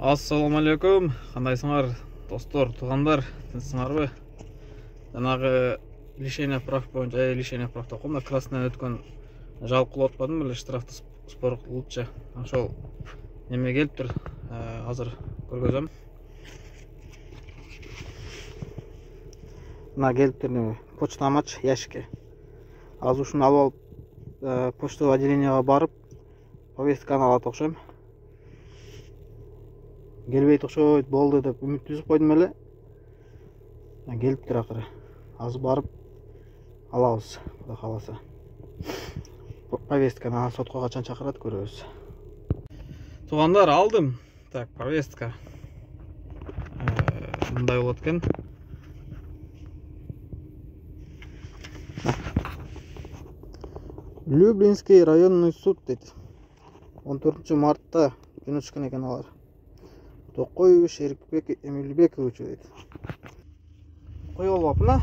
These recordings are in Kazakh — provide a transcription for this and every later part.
Ассаламу алейкум, кандайсыңар достор, туугандар, тынчсыңарбы? Жанагы лишение прав боюнча, лишение прав деп коем, красный өткөн жабык кылып атпадым беле, штрафты спор кылычы. Ошол неме келиптир, азыр көргөзөм. Мына келиптир почтамач ящикке. Азыр ушуну алып алып, почтовый отделениеге барып, повестканы алат окшойм. Келбейт окшойт, болду деп үмүт түзүп койдум эле. Келиптир акыры. Азыр барып алабыз, Кудай кааласа. Повестканы сотко качан чакырат көрөбүз. Туугандар, алдым. Так, повестка. Мындай болот экен. Люблинский районный суд дейт. 14 мартта жөнөтүшкөн экен алар. Токоев Шерикбек Эмилбекович дейт. Коюлуп апына.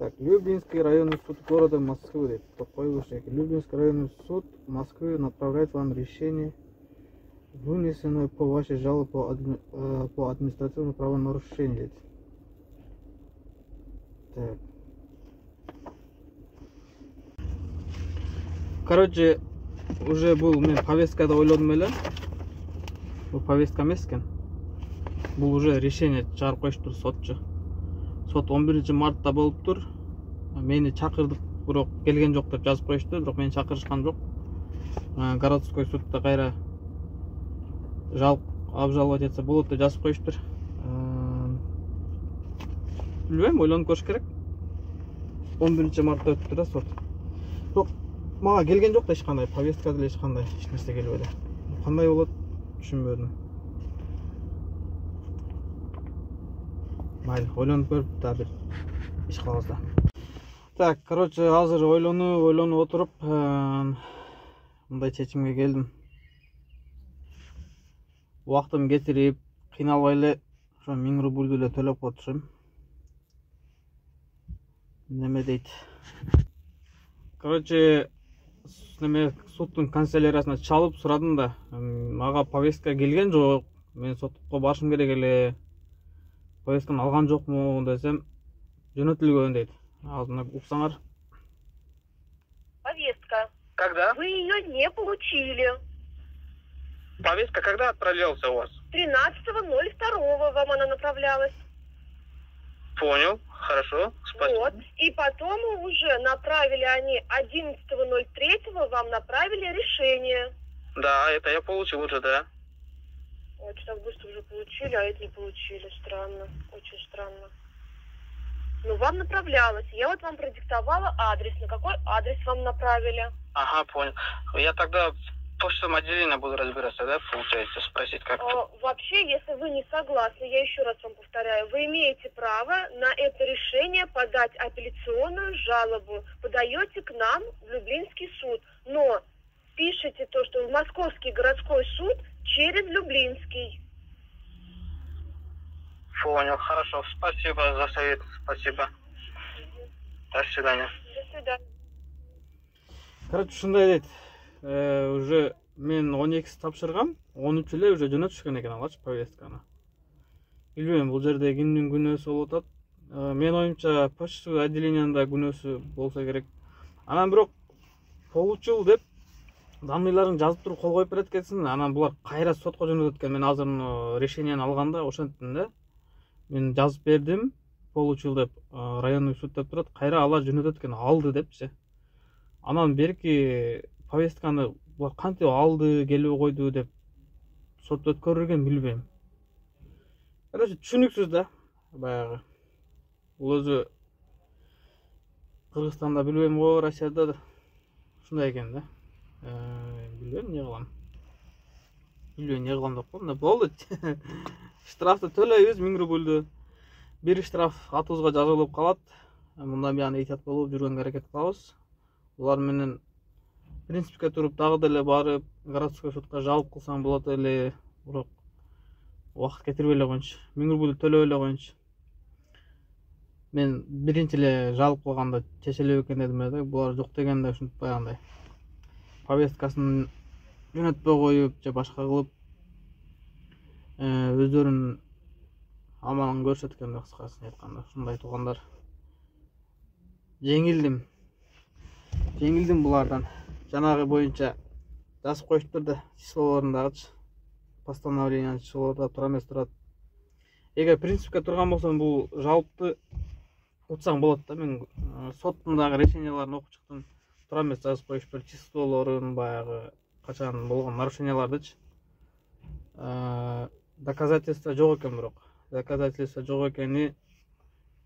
Так, Люблинский районный суд города Москвы дейт. Токоев Люблинский районный суд Москвы направляет вам решение, вынесенное по вашей жалобе по административному правонарушению. Так. Короче, уже был мен повесткада ойлодум эле. Бул повестка эмес экен. Бул уже решение чыгарып коюштур сотчу. Сот 11 мартта болуптур. Мени чакырдык, бирок келген жок деп жазып коюшту, бирок мени чакырышкан жок. Городской судта кайра обжаловать этсе болот деп жазып коюштур. Билбейм, ойлонуп көрүш керек. 11 мартта өттү да сот. Бирок мага келген жок да эч кандай, повесткада эле эч кандай эч нерсе келбеди. Кандай болот түшүнбөдүм. Майли, ойлонуп көрүп да бир иш кылабыз да. Так, короче, азыр ойлонуп отуруп, мындай чечимге келдим. Убактымды кетирип, кыйналбай эле ошо 1000 рубль эле төлөп отурсам. Неме дейт? Короче, неме соттун канцеляриясына чалып сурадым да, мага повестка келген жок. Мен сотко барышым керек эле. Повестканы алган жокмун десем, жөнөтүлгөн дейт. Алдына уксаңар. Повестка. Когда? Вы ее не получили. Повестка когда отправлялся у вас? 13.02 вам она направлялась. Понял, хорошо, спасибо. Вот. И потом уже направили они 11.03 вам направили решение. Да, это я получил уже, да. Вот так быстро уже получили, а это не получили. Странно, очень странно. Ну, вам направлялось. Я вот вам продиктовала адрес. На какой адрес вам направили? Ага, понял. Я тогда в почтовом отделении буду разбираться, да, получается, спросить как-то. Вообще, если вы не согласны, я еще раз вам повторяю, вы имеете право на это решение подать апелляционную жалобу. Подаете к нам в Люблинский суд. Но пишите то, что в Московский городской суд через Люблинский. Понял, хорошо. Спасибо за совет. Спасибо. До свидания. До свидания. Короче, ушундай дейт. Уже мен 12 тапшыргам, 13 эле уже жөнөтүшкөн экен алгач повестканы. Билбейм, бул жерде кимдин күнөөсү болуп атат. Мен оюмча почтовый отделениянда күнөөсү болсо керек. Анан бирок получил деп данныйларын жазып туруп кол коюп берет экенсиң. Анан булар кайра сотко жөнөтөт экен. Мен азыр решениени алганда ошентtim да. Мен жазып бердим, получил деп, районный суд деп турат, кайра алар жөнөтөт экен, алды депчи. Анан берки повестканы булар кантип алды, келбей койду деп сот өткөрүлгөн билбейм. Короче, түшүнүксүз да, баягы. Бул өзү Кыргызстанда билбейм го, Россияда да ушундай экен да. Билбейм эмне кылам. Билбейм эмне кылам деп коем да, болду. Штрафты төлөйбүз 1000 рубльдү. Бир штраф атыбызга жазылып калат. Мындан биян эhtiyat болуп жүргөнгө аракет кылабыз. Булар менен принципке туруп дагы деле барып городской судка жалоба кылсаң болот эле, бирок убакыт кетирбей эле коеюнчу. 1000 рубль төлөп эле коеюнчу. мен биринчи эле жалып калганда чечилип экен дедим да, булар жок дегенде ушинтип баягындай повесткасын жөнөтпөй коюп же башка кылып өздөрүнүн амалын көрүшөт экен да, кыскасын айтканда. Ушундай туугандар. Жеңилдим булардан. Жанагы боюнча жазып коюштур да, числолорун дагычы. Постановление числолорда тура эмес турат. Эгер принципке турган болсом, бул жалпты утсаң болот да. Мен соттундагы решенияларын окуп чыктым. Тура эмес жазып коюштур числолорун, баягы качан болгон нарушениялардычы. Доказательства жок экен, бирок доказательства жок экени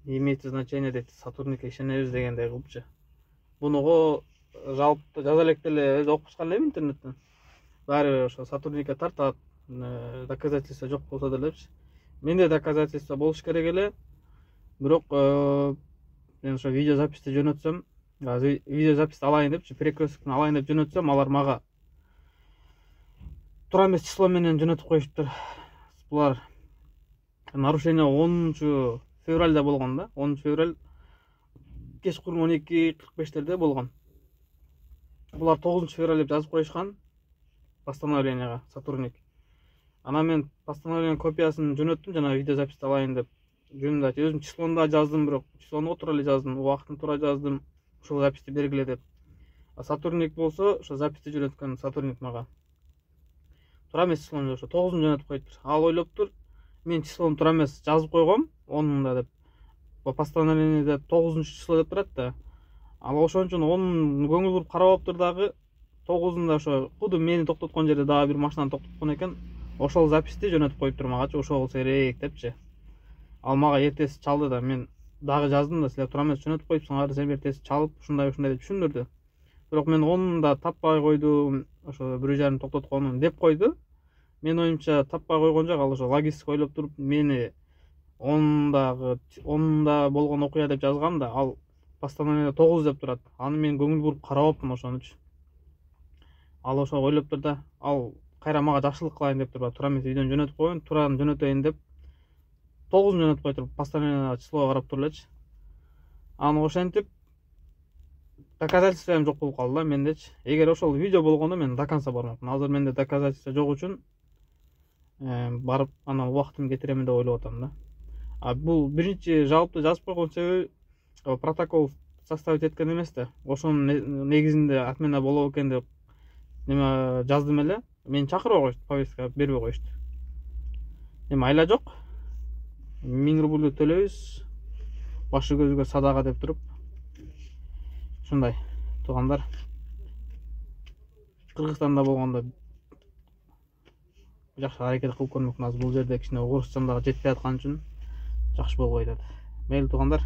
имеет значение дейт. Сотрудникке ишенебиз дегендей кылыпчы. Бунуго жалпты жаза элек деле өзү окуп чыккан элем интернеттен. Баары ошо сотрудникке тартат, доказательства жок болсо делепчи. Менде доказательства болуш керек эле. Бирок мен ошо видеозаписти жөнөтсөм, видеозаписти алайын депчи, перекресткин алайын деп жөнөтсөм, алар мага тура эмес число менен жөнөтүп коюштур. Булар нарушение 10 февралда болгон да. 10 февраль кечкурун 12:45 болгон. Булар 9 февраль деп жазып коюшкан постановленияга сотрудник. Ана мен постановление копиясын жөнөттүм, жана видеозаписти алайын деп. Жөнүндө өзүм числону да жаздым, бирок числону туура эле жаздым, убактын туура жаздым, ушул записти бергиле деп. А сотрудник болсо, ошо записти жөнөткөн сотрудник мага тура эмес числону ошо 9-ун жөнөтүп коюптур. Ал ойлоптур, мен числону туура эмес жазып койгом, 10-да деп. По постановлениеде 9-число деп турат да. Ал ошон үчүн 10 көңүл буруп карабаптыр дагы. 9-да ошо куду мени токтоткон жерде дагы бир машинаны токтоткон экен. Ошол записти жөнөтүп коюптур магачы, ошол болсо керек депчи. Ал мага эртеси чалды да, мен дагы жаздым да, силер тура эмес жөнөтүп коюпсуңар, сен эртеси чалып ушундай деп түшүндүрдү. Бирок мен 10-да таппай койдум, ошо бир жарым токтотконун деп койду. Мен оюмча таппай койгон жок, ал ошо логистик ойлоп туруп мени 10-да болгон окуя деп жазгам да, ал постановление 9 деп турат. Аны мен көңүл буруп карабаптым ошонучу. Ал ошо ойлоптур да, ал кайра мага жакшылык кылайын деп туруп, тура эмес видеону жөнөтүп коюн, тураан жөнөтөйүн деп 9-ун жөнөтүп коюп туруп, постановлениега числого карап туруп элечи. Аны ошентип доказательством жок болуп калды да мендечи. Эгер ошол видео болгондо мен до конца бармакмын. Азыр менде доказательство жок үчүн барып анан убактымды кетиремин деп ойлоп атам да. А бул биринчи жалпты жазып койгон себеби протокол составить эткен эмес да. Ошонун негизинде отмена болот экен деп неме жаздым эле. Мени чакырбай коюшту, повестка бербей коюшту. Эми айла жок. 1000 рубль төлөйбүз. Башы көзгө садака деп туруп. Ушундай туугандар. Кыргызстанда болгондо жакшы аракет кылып көрмөкмүн. Азыр бул жерде кичине орусчам дагы жетпей аткан үчүн жакшы болбой атат. Мейли туугандар.